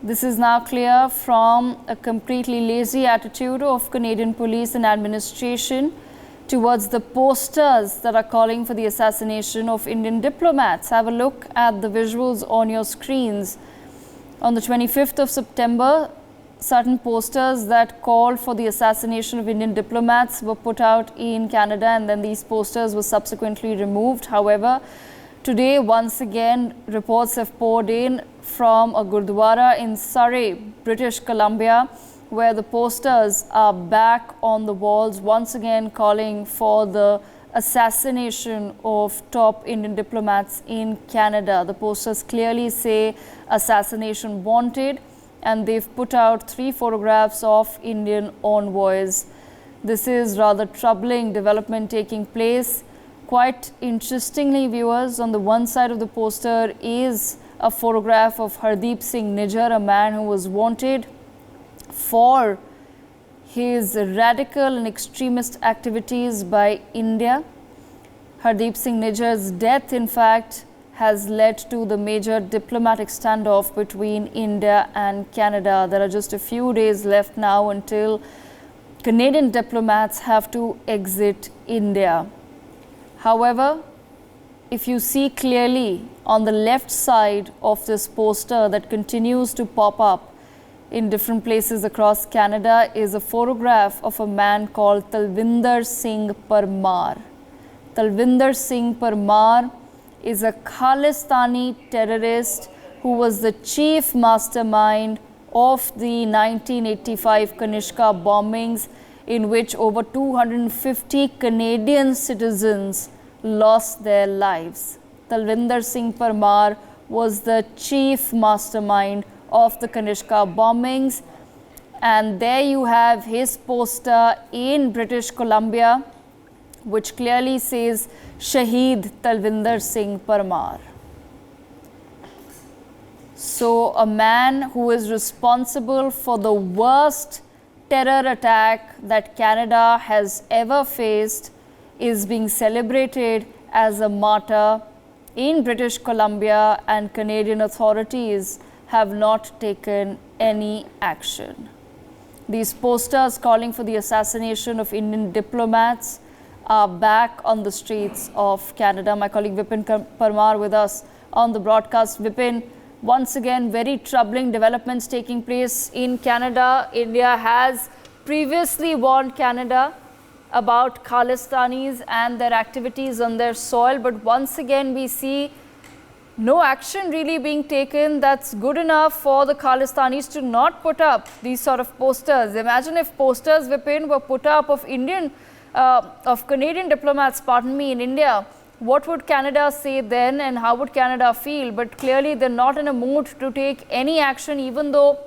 This is now clear from a completely lazy attitude of Canadian police and administration towards the posters that are calling for the assassination of Indian diplomats. Have a look at the visuals on your screens. On the 25th of September, certain posters that called for the assassination of Indian diplomats were put out in Canada, and then these posters were subsequently removed. However, today, once again, reports have poured in from a Gurdwara in Surrey, British Columbia, where the posters are back on the walls, once again calling for the assassination of top Indian diplomats in Canada. The posters clearly say assassination wanted, and they've put out 3 photographs of Indian envoys. This is rather troubling development taking place. Quite interestingly, viewers, on the one side of the poster is a photograph of Hardeep Singh Nijjar, a man who was wanted for his radical and extremist activities by India. Hardeep Singh Nijjar's death, in fact, has led to the major diplomatic standoff between India and Canada. There are just a few days left now until Canadian diplomats have to exit India. However, if you see clearly on the left side of this poster that continues to pop up in different places across Canada is a photograph of a man called Talvinder Singh Parmar. Talvinder Singh Parmar is a Khalistani terrorist who was the chief mastermind of the 1985 Kanishka bombings, in which over 250 Canadian citizens lost their lives. Talvinder Singh Parmar was the chief mastermind of the Kanishka bombings, and there you have his poster in British Columbia, which clearly says Shaheed Talvinder Singh Parmar. So a man who is responsible for the worst terror attack that Canada has ever faced is being celebrated as a martyr in British Columbia, and Canadian authorities have not taken any action. These posters calling for the assassination of Indian diplomats are back on the streets of Canada. My colleague Vipin Parmar with us on the broadcast. Vipin, once again, very troubling developments taking place in Canada. India has previously warned Canada about Khalistanis and their activities on their soil, but once again we see no action really being taken that's good enough for the Khalistanis to not put up these sort of posters. Imagine if posters, Vipin, were put up of Canadian diplomats, in India. What would Canada say then, and how would Canada feel? But clearly they're not in a mood to take any action, even though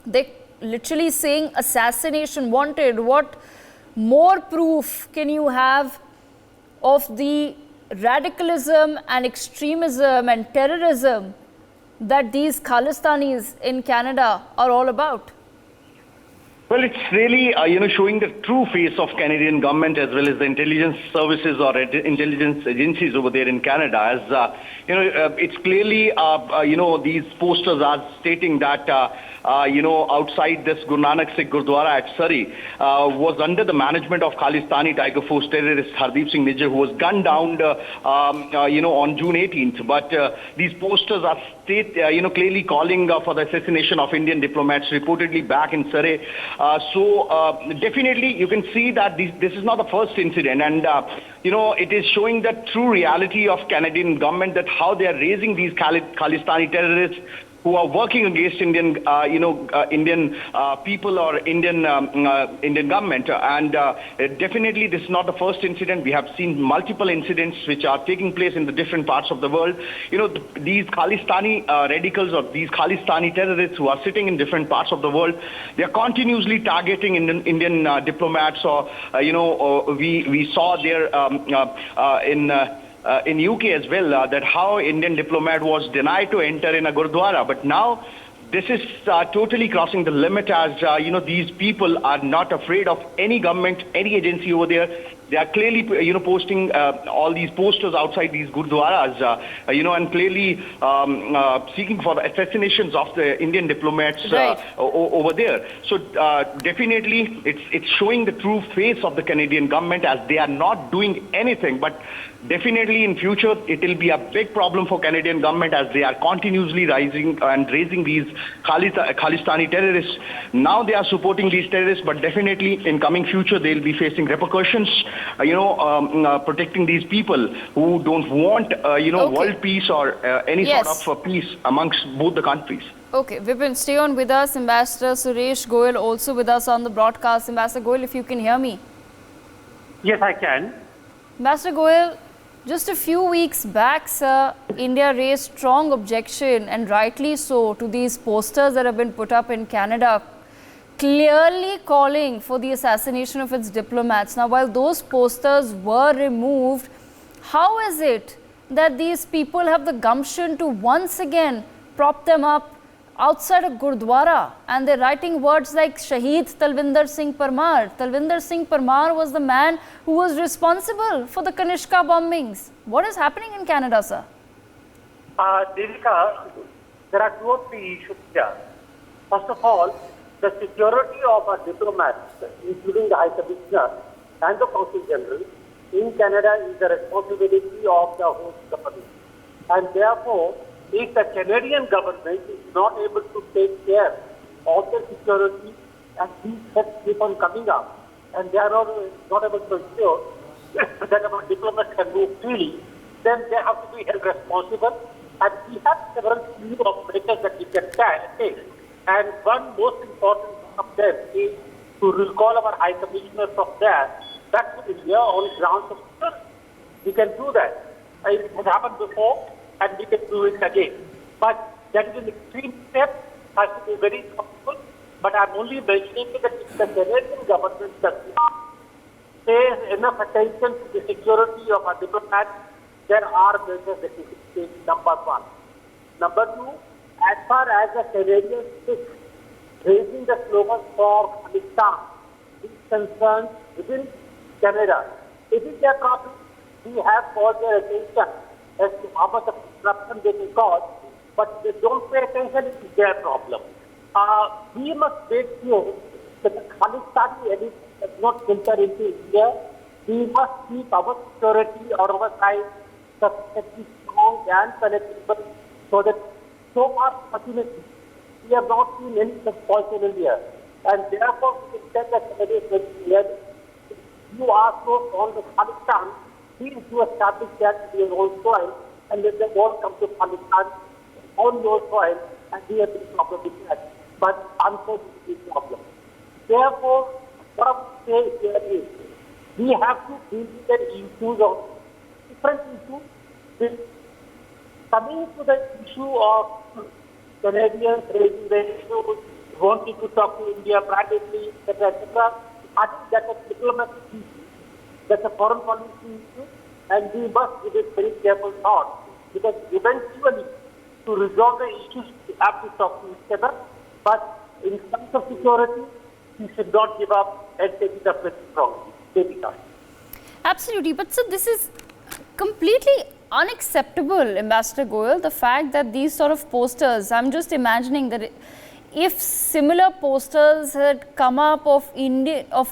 they're literally saying assassination wanted. What more proof can you have of the radicalism and extremism and terrorism that these Khalistanis in Canada are all about? Well, it's really, showing the true face of Canadian government as well as the intelligence services or intelligence agencies over there in Canada. As, it's clearly, these posters are stating that, outside this Guru Nanak Sikh Gurdwara at Surrey was under the management of Khalistani Tiger Force terrorist Hardeep Singh Nijjar, who was gunned down, on June 18th. But these posters are clearly calling for the assassination of Indian diplomats reportedly back in Surrey. So definitely you can see that this is not the first incident, and it is showing the true reality of Canadian government, that how they are raising these Khalistani terrorists who are working against Indian, Indian people or Indian government. And definitely this is not the first incident. We have seen multiple incidents which are taking place in the different parts of the world. These Khalistani radicals or these Khalistani terrorists who are sitting in different parts of the world, they are continuously targeting Indian diplomats. Or, we saw there in UK as well, that how Indian diplomat was denied to enter in a Gurdwara. But now this is totally crossing the limit, as these people are not afraid of any government, any agency over there. They are clearly, posting all these posters outside these gurdwaras, and clearly seeking for the assassinations of the Indian diplomats over there. So definitely, it's showing the true face of the Canadian government, as they are not doing anything. But definitely in future, it will be a big problem for Canadian government, as they are continuously rising and raising these Khalistani terrorists. Now they are supporting these terrorists, but definitely in coming future, they'll be facing repercussions, protecting these people who don't want, world peace or any sort of peace amongst both the countries. Okay, Vipin, stay on with us. Ambassador Suresh Goyal also with us on the broadcast. Ambassador Goyal, if you can hear me. Yes, I can. Ambassador Goyal, just a few weeks back, sir, India raised strong objection, and rightly so, to these posters that have been put up in Canada, clearly calling for the assassination of its diplomats. Now, while those posters were removed, how is it that these people have the gumption to once again prop them up outside a Gurdwara, and they're writing words like Shaheed Talvinder Singh Parmar? Talvinder Singh Parmar was the man who was responsible for the Kanishka bombings. What is happening in Canada, sir? Devika, there are 2 or 3 issues here. First of all, the security of our diplomats, including the High Commissioner and the Consul General in Canada, is the responsibility of the host government. And therefore, if the Canadian government is not able to take care of the security, and these threats keep on coming up, and they are not able to ensure that our diplomats can move freely, then they have to be held responsible. And we have several slew of measures that we can take. And one most important of them is to recall our High Commissioner from there back to India on grounds of security. We can do that. It has happened before, and we can do it again. But that is an extreme step, has to be very thoughtful. But I'm only mentioning that if the Canadian government does not pay enough attention to the security of our diplomats, there are measures that we can take, number 1. Number 2, as far as the Canadians raising the slogan for Khalistan is concerned within Canada, it is their problem. We have called their attention as to how much of disruption they can cause, but they don't pay attention, it is their problem. We must make sure that the Khalistani elite does not filter into India. We must keep our security on our side sufficiently strong and connectable, so that so far, fortunately, we have not seen any such poison in India. And therefore, we can tell that Canada is very clear. If you are so fond of Khalistan, please to establish that in your own soil, and let them all come to Khalistan on your soil, and we have been problem with that. But unfortunately, it's a problem. Therefore, what I would say here is, we have to deal with the issues of different issues. Coming to the issue of Canadians raising the issue, wanting to talk to India privately, etc., etc., I think that's a diplomatic issue. That's a foreign policy issue, and we must give it very careful thought, because eventually, to resolve the issues, we have to talk to each other. But in terms of security, we should not give up and take it up with strongly. Absolutely, but so this is completely unacceptable, Ambassador Goyal, the fact that these sort of posters, I'm just imagining that if similar posters had come up of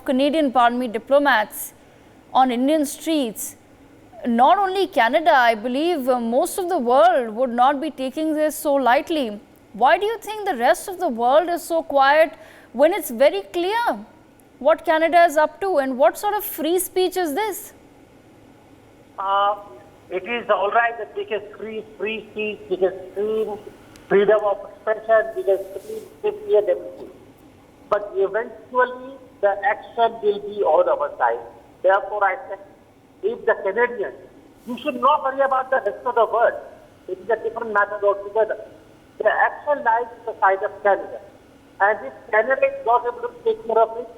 Canadian diplomats on Indian streets, not only Canada, I believe most of the world would not be taking this so lightly. Why do you think the rest of the world is so quiet when it's very clear what Canada is up to, and what sort of free speech is this? It is all right that we can free speech, we can scream freedom of expression, we can scream safety and everything. But eventually, the action will be on our side. Therefore, I said, if the Canadians, you should not worry about the rest of the world. It is a different matter altogether. The action lies on the side of Canada. And if Canada is not able to take care of it,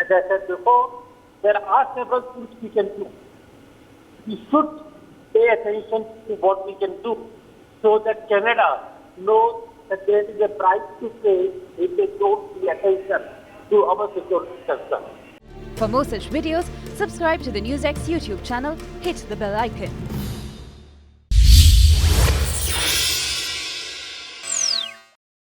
as I said before, there are several things we can do. We should pay attention to what we can do, so that Canada knows that there is a price to pay if they don't pay attention to our security concerns. For more such videos, subscribe to the NewsX YouTube channel, hit the bell icon.